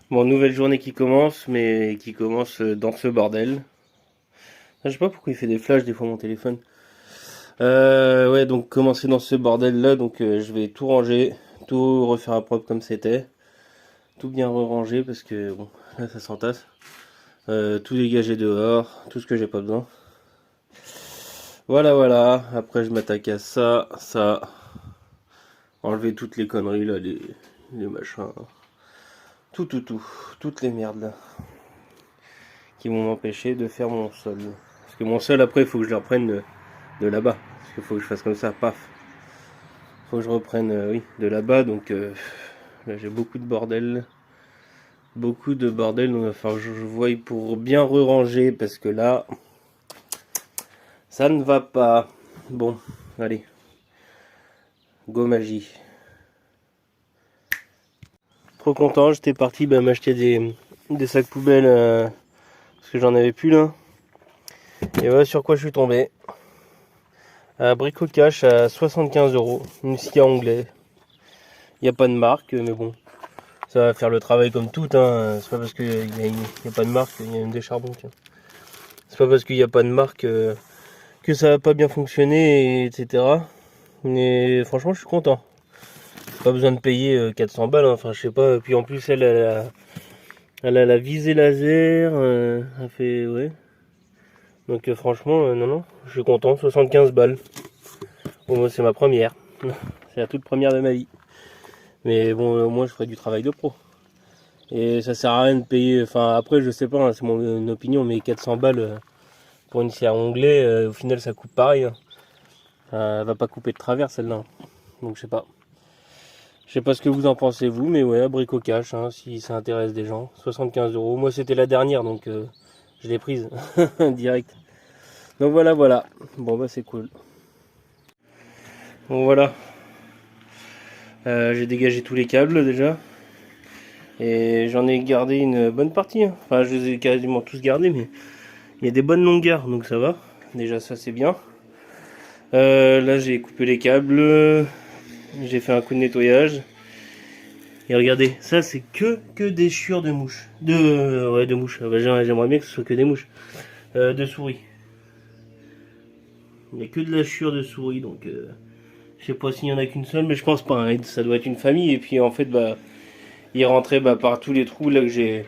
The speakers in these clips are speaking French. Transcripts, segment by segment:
Bon, nouvelle journée qui commence, mais qui commence dans ce bordel. Ah, je sais pas pourquoi il fait des flashs des fois mon téléphone. Ouais, donc commencer dans ce bordel là, donc je vais tout ranger, tout refaire à propre comme c'était, tout bien ranger parce que bon, là ça s'entasse. Tout dégager dehors, tout ce que j'ai pas besoin. Voilà, voilà. Après je m'attaque à ça, enlever toutes les conneries là, les machins, toutes les merdes là qui vont m'empêcher de faire mon sol. Parce que mon sol après il faut que je le reprenne de là-bas. Parce qu'il faut que je fasse comme ça, paf. Faut que je reprenne, oui, de là-bas. Donc là j'ai beaucoup de bordel. Beaucoup de bordel. Donc il va falloir que je voie pour bien re-ranger. Parce que là, ça ne va pas. Bon, allez. Go magie. Trop content, j'étais parti m'acheter des sacs poubelles. Parce que j'en avais plus là. Et voilà sur quoi je suis tombé. À Brico Cash à 75 €. Une scie à onglet. Il n'y a pas de marque, mais bon. Ça va faire le travail comme tout, hein. C'est pas parce qu'il n'y a pas de marque, il y a même des charbons, tiens. C'est pas parce qu'il n'y a pas de marque que ça va pas bien fonctionner, etc. Mais franchement, je suis content. Pas besoin de payer 400 balles, hein. Enfin, je sais pas. Puis en plus, elle a la visée laser. Elle fait, ouais. Donc franchement, non, non, je suis content. 75 balles. Bon, moi, c'est ma première. C'est la toute première de ma vie. Mais bon, au moins, je ferai du travail de pro. Et ça sert à rien de payer. Enfin, après, je sais pas, hein, c'est mon opinion, mais 400 balles pour une scie à onglet, au final, ça coupe pareil, hein. Elle va pas couper de travers celle-là. Donc, je sais pas. Je sais pas ce que vous en pensez, vous, mais ouais, abricot cash, hein, si ça intéresse des gens. 75 €. Moi, c'était la dernière, donc je l'ai prise direct. Donc, voilà, voilà. Bon, bah, c'est cool. Bon, voilà. J'ai dégagé tous les câbles déjà. Et j'en ai gardé une bonne partie, hein. Enfin, je les ai quasiment tous gardés, mais il y a des bonnes longueurs, donc ça va. Déjà, ça, c'est bien. Là, j'ai coupé les câbles. J'ai fait un coup de nettoyage. Et regardez, ça, c'est que des chiures de mouches. Ouais, de mouches. Ah bah, j'aimerais bien que ce soit que des mouches. De souris. Il n'y a que de la chure de souris, donc je sais pas s'il y en a qu'une seule, mais je pense pas, hein. Ça doit être une famille. Et puis en fait, bah, il rentrait par tous les trous là que j'ai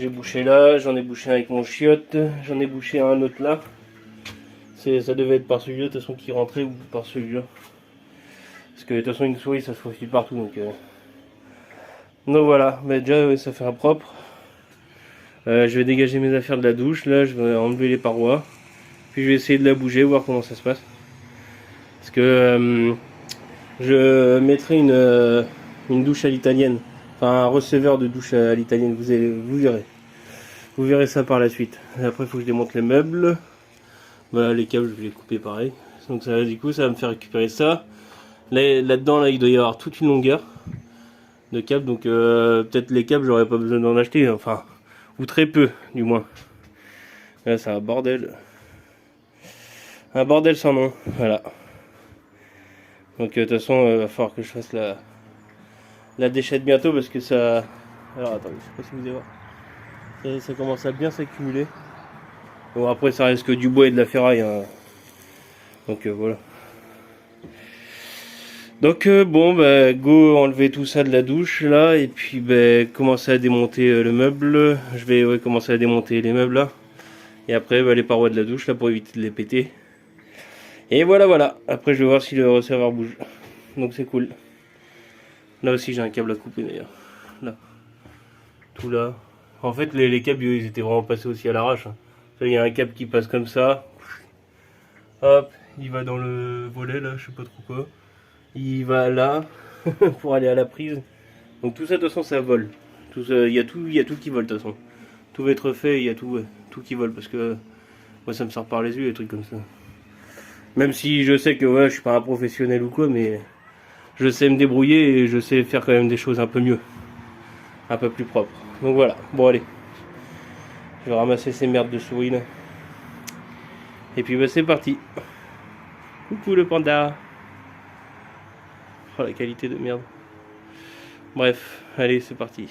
bouché là. J'en ai bouché un avec mon chiotte. J'en ai bouché un autre là. Ça devait être par celui-là, de toute façon, qui rentrait ou par celui-là. Parce que de toute façon, une souris, ça se faufile partout. Donc voilà, bah, déjà, ouais, ça fait un propre. Je vais dégager mes affaires de la douche. Là, je vais enlever les parois. Puis je vais essayer de la bouger, voir comment ça se passe. Parce que je mettrai une douche à l'italienne. Enfin, un receveur de douche à l'italienne. Vous verrez. Vous verrez ça par la suite. Et après, il faut que je démonte les meubles. Voilà, les câbles, je vais les couper pareil. Donc ça, du coup, ça va me faire récupérer ça. Là-dedans, là, il doit y avoir toute une longueur de câbles. Donc peut-être les câbles, j'aurais pas besoin d'en acheter. Enfin, ou très peu, du moins. Là, c'est un bordel. Un bordel sans nom. Voilà. Donc de toute façon, il va falloir que je fasse la déchette bientôt parce que ça... Alors attendez, je sais pas si vous allez voir. Ça commence à bien s'accumuler. Bon, après, ça reste que du bois et de la ferraille, hein. Donc voilà. Donc bon, bah, go enlever tout ça de la douche là, et puis bah, commencer à démonter le meuble. Je vais commencer à démonter les meubles là. Et après bah, les parois de la douche là pour éviter de les péter. Et voilà, voilà. Après, je vais voir si le receveur bouge. Donc c'est cool. Là aussi, j'ai un câble à couper d'ailleurs. Là. Tout là. En fait, les câbles, ils étaient vraiment passés aussi à l'arrache, hein. Il y a un câble qui passe comme ça. Hop, il va dans le volet là, je sais pas trop quoi. Il va là pour aller à la prise. Donc tout ça, de toute façon, ça vole. Il y a tout qui vole de toute façon. Tout va être fait, il y a tout, ouais, tout qui vole parce que moi, ça me sort par les yeux, les trucs comme ça. Même si je sais que ouais, je suis pas un professionnel ou quoi, mais je sais me débrouiller et je sais faire quand même des choses un peu mieux, un peu plus propres. Donc voilà, bon allez, je vais ramasser ces merdes de souris là. Et puis bah c'est parti. Coucou le panda. Oh la qualité de merde. Bref, allez c'est parti.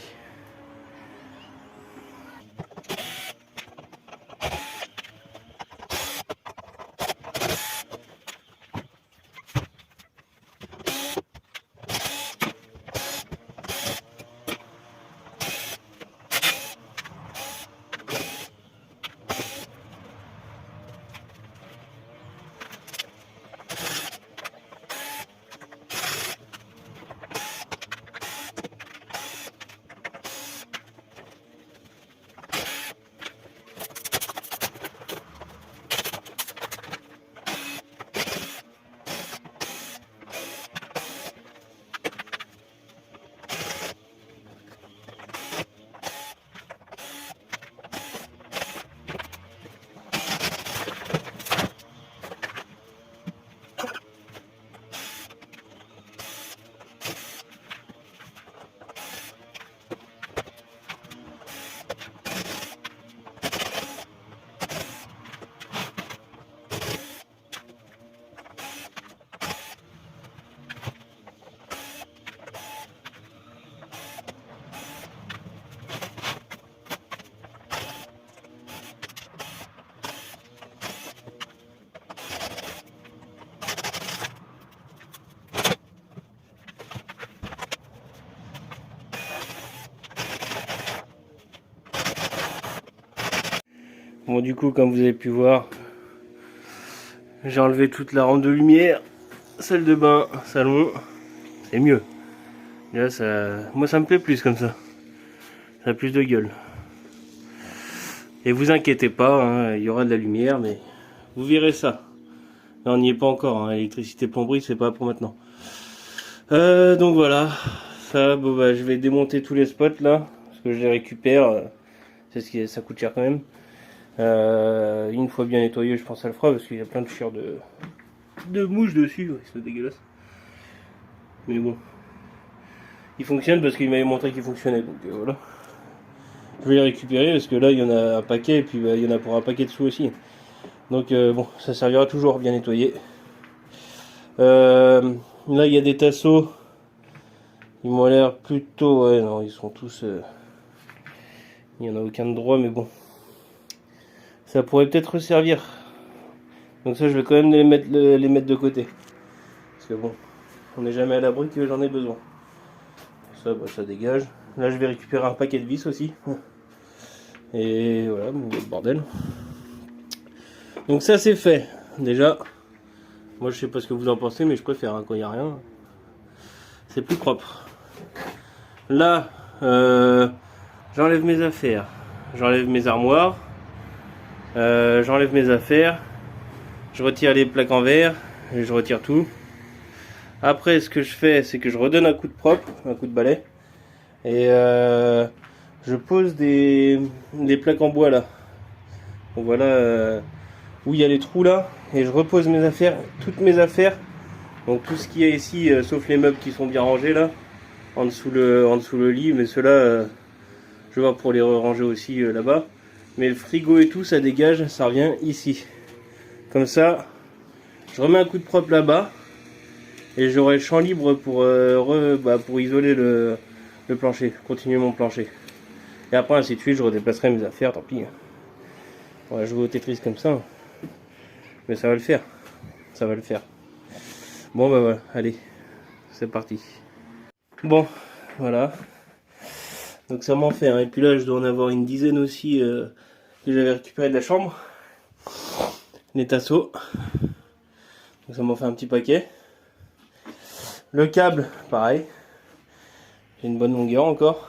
Bon, du coup, comme vous avez pu voir, j'ai enlevé toute la rampe de lumière, salle de bain, salon, c'est mieux. Là, moi ça me plaît plus comme ça. Ça a plus de gueule. Et vous inquiétez pas, hein, il y aura de la lumière, mais vous verrez ça. Là, on n'y est pas encore, hein. Électricité plomberie, c'est pas pour maintenant. Donc voilà, ça, bon, bah, je vais démonter tous les spots là, parce que je les récupère. C'est ce qui, ça coûte cher quand même. Une fois bien nettoyé, je pense que ça le fera, parce qu'il y a plein de chieurs de mouches dessus, ouais, c'est dégueulasse. Mais bon, il fonctionne parce qu'il m'avait montré qu'il fonctionnait, donc voilà. Je vais les récupérer parce que là il y en a un paquet et puis bah, il y en a pour un paquet dessous aussi. Donc bon, ça servira toujours bien nettoyé. Là il y a des tasseaux. Ils m'ont l'air plutôt... Ouais non, ils sont tous... Il n'y en a aucun de droit mais bon. Ça pourrait peut-être servir. Donc ça je vais quand même les mettre de côté. Parce que bon, on n'est jamais à l'abri que j'en ai besoin. Ça, bah, ça dégage. Là je vais récupérer un paquet de vis aussi. Et voilà, bon, bordel. Donc ça c'est fait. Déjà, moi je sais pas ce que vous en pensez, mais je préfère hein, quand il n'y a rien. C'est plus propre. Là, j'enlève mes affaires. J'enlève mes armoires. J'enlève mes affaires. Je retire les plaques en verre. Et je retire tout. Après, ce que je fais, c'est que je redonne un coup de propre, un coup de balai. Et je pose des plaques en bois là. Donc voilà où il y a les trous là. Et je repose mes affaires, toutes mes affaires. Donc tout ce qu'il y a ici, sauf les meubles qui sont bien rangés là, en dessous le lit. Mais ceux-là, je vais voir pour les ranger aussi là-bas. Mais le frigo et tout, ça dégage, ça revient ici. Comme ça, je remets un coup de propre là-bas. Et j'aurai le champ libre pour isoler le plancher, continuer mon plancher. Et après, ainsi de suite, je redéplacerai mes affaires, tant pis. On va jouer au Tetris comme ça. Mais ça va le faire. Ça va le faire. Bon, bah voilà, allez, c'est parti. Bon, voilà. Donc ça m'en fait. Hein. Et puis là, je dois en avoir une dizaine aussi que j'avais récupéré de la chambre. Les tasseaux. Donc ça m'en fait un petit paquet. Le câble, pareil. J'ai une bonne longueur encore.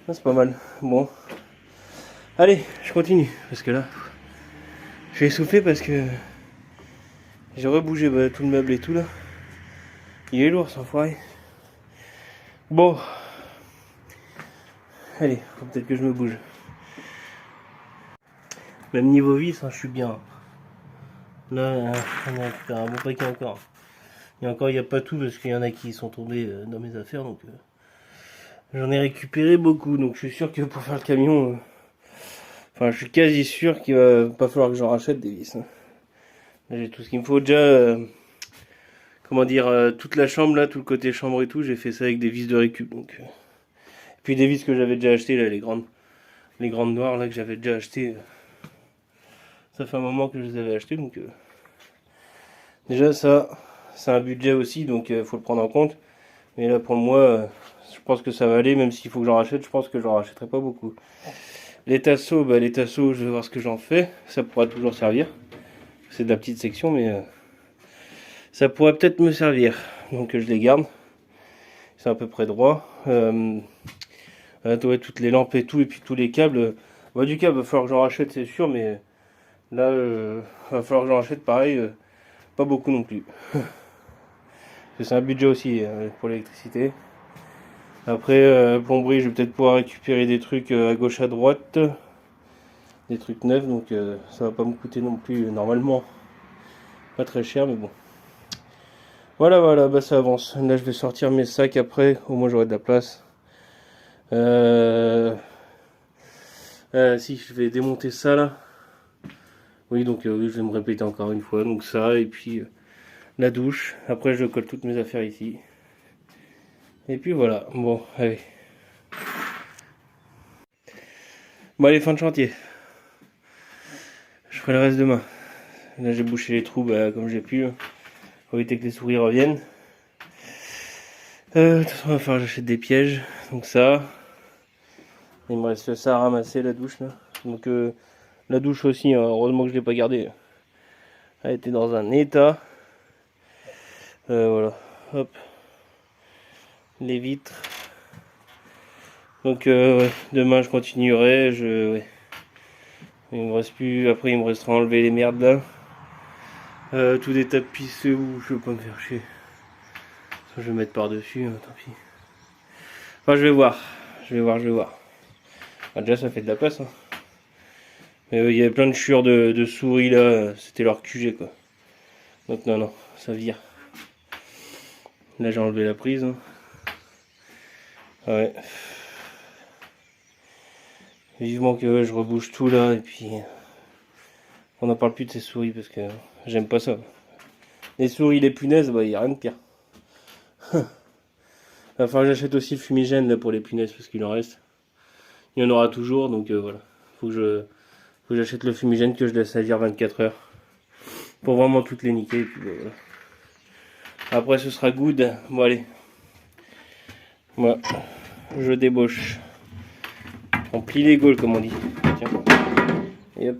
C'est pas mal. Bon. Allez, je continue. Parce que là, je vais essouffler parce que j'ai rebougé tout le meuble et tout là. Il est lourd, sans foirer. Bon. Allez, faut peut-être que je me bouge. Même niveau vis, hein, je suis bien. Là, on a récupéré un bon paquet encore. Et encore, il n'y a pas tout parce qu'il y en a qui sont tombés dans mes affaires. Donc, j'en ai récupéré beaucoup. Donc, je suis sûr que pour faire le camion, enfin, je suis quasi sûr qu'il va pas falloir que j'en rachète des vis. Hein. Là, j'ai tout ce qu'il me faut. Déjà, comment dire, toute la chambre là, tout le côté chambre et tout, j'ai fait ça avec des vis de récup. Donc, et puis des vis que j'avais déjà achetées là, les grandes noires là que j'avais déjà achetées. Ça fait un moment que je les avais achetées, donc déjà ça, c'est un budget aussi, donc faut le prendre en compte. Mais là pour moi, je pense que ça va aller, même s'il faut que j'en rachète, je pense que j'en rachèterai pas beaucoup. Les tasseaux, je vais voir ce que j'en fais. Ça pourra toujours servir. C'est de la petite section, mais ça pourrait peut-être me servir. Donc je les garde. C'est à peu près droit. Toutes les lampes et tout, et puis tous les câbles. Du câble, va falloir que j'en rachète, c'est sûr, mais là, va falloir que j'en rachète pareil. Pas beaucoup non plus. C'est un budget aussi pour l'électricité. Après, plomberie, je vais peut-être pouvoir récupérer des trucs à gauche à droite. Des trucs neufs, donc ça va pas me coûter non plus normalement. Pas très cher, mais bon. Voilà, bah ça avance. Là, je vais sortir mes sacs après. Au moins, j'aurai de la place. Si, je vais démonter ça là. Oui, donc oui, je vais me répéter encore une fois. Donc ça, et puis la douche. Après, je colle toutes mes affaires ici. Et puis voilà. Bon, allez. Bon, allez, fin de chantier. Je ferai le reste demain. Là, j'ai bouché les trous comme j'ai pu. Faut éviter que les souris reviennent. De toute façon, il va falloir que j'achète des pièges. Donc ça. Il me reste ça à ramasser, la douche là. Donc La douche aussi, hein, heureusement que je l'ai pas gardée. Elle était dans un état. Voilà, hop, les vitres. Donc ouais, demain je continuerai. Ouais. Il me reste plus. Après il me restera à enlever les merdes là. Tout des tapissés où je veux pas me faire chier. Ça, je vais mettre par dessus, hein, tant pis. Enfin je vais voir. Je vais voir. Ah, déjà ça fait de la place. Hein. Mais il y avait plein de chiures de souris là. C'était leur QG quoi. Donc non, ça vire. Là j'ai enlevé la prise. Hein. Ouais. Vivement que je rebouge tout là et puis on n'en parle plus de ces souris parce que j'aime pas ça. Les souris, les punaises, bah y a rien de pire. Enfin j'achète aussi le fumigène là pour les punaises parce qu'il en reste. Il y en aura toujours donc voilà. Faut que j'achète le fumigène que je laisse agir 24 heures. Pour vraiment toutes les niquer et puis bah, voilà. Après ce sera good. Bon allez. Moi je débauche. On plie les gaules comme on dit. Tiens. Et hop.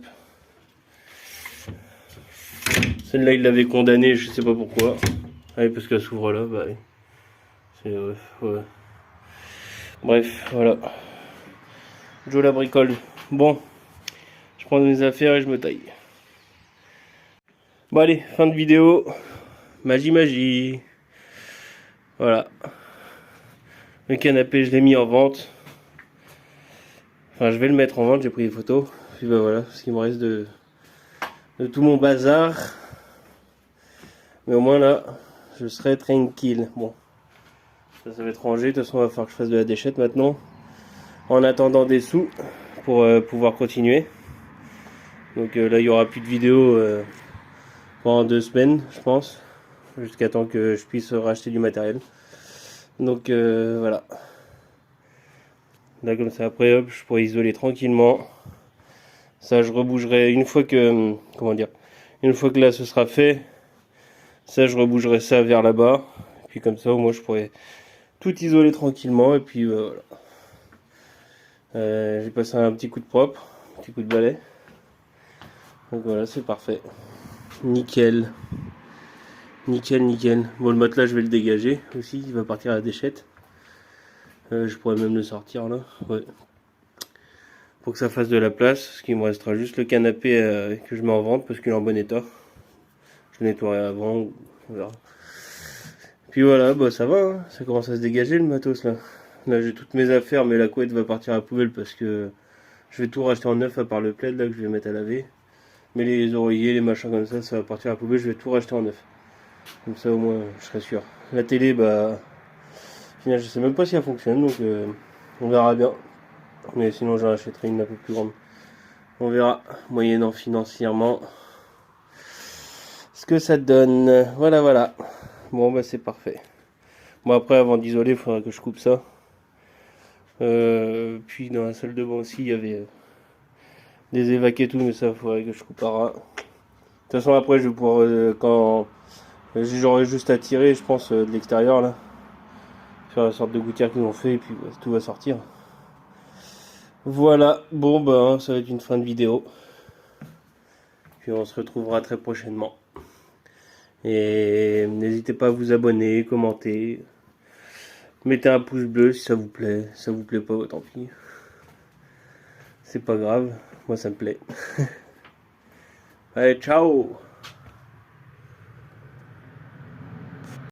Celle-là il l'avait condamnée, je sais pas pourquoi. Allez parce qu'elle s'ouvre là, bah allez. C'est ouais. Bref, voilà. Joe la bricole. Bon, je prends mes affaires et je me taille. Bon allez, fin de vidéo. Magie. Voilà. Le canapé, je l'ai mis en vente. Enfin, je vais le mettre en vente, j'ai pris des photos. Puis bah voilà, ce qu'il me reste de tout mon bazar. Mais au moins là, je serai tranquille. Bon, ça va être rangé. De toute façon, il va falloir que je fasse de la déchette maintenant. En attendant des sous pour pouvoir continuer. Donc là, il n'y aura plus de vidéos pendant 2 semaines, je pense. Jusqu'à temps que je puisse racheter du matériel. Donc voilà. Là comme ça après hop, je pourrais isoler tranquillement. Ça je rebougerai une fois que comment dire, une fois que là ce sera fait. Ça je rebougerai ça vers là-bas. Puis comme ça moi je pourrais tout isoler tranquillement et puis voilà. J'ai passé un petit coup de propre, un petit coup de balai. Donc voilà, c'est parfait. Nickel. Nickel. Bon le matelas je vais le dégager aussi, il va partir à la déchette. Je pourrais même le sortir là. Ouais. Pour que ça fasse de la place. Ce qui me restera juste le canapé que je mets en vente parce qu'il est en bon état. Je le nettoierai avant. On verra. Puis voilà, bah ça va. Hein. Ça commence à se dégager le matos là. Là j'ai toutes mes affaires mais la couette va partir à la poubelle parce que je vais tout racheter en neuf à part le plaid là que je vais mettre à laver. Mais les oreillers, les machins comme ça va partir à la poubelle. Je vais tout racheter en neuf. Comme ça au moins je serai sûr. La télé, bah... Au final je sais même pas si elle fonctionne donc on verra bien. Mais sinon j'en achèterai une un peu plus grande. On verra, moyennant financièrement, ce que ça donne. Voilà. Bon bah c'est parfait. Bon après avant d'isoler il faudra que je coupe ça. Puis dans la salle de bain aussi il y avait des évacs et tout, mais ça il faudrait que je coupe à ras. De toute façon après je vais pouvoir quand j'aurai juste à tirer je pense de l'extérieur là. Faire la sorte de gouttière qu'ils ont fait et puis bah, tout va sortir. Voilà, bon bah ça va être une fin de vidéo. Puis on se retrouvera très prochainement. Et n'hésitez pas à vous abonner, commenter. Mettez un pouce bleu si ça vous plaît. Si ça vous plaît pas, tant pis. C'est pas grave, moi ça me plaît. Allez, ciao!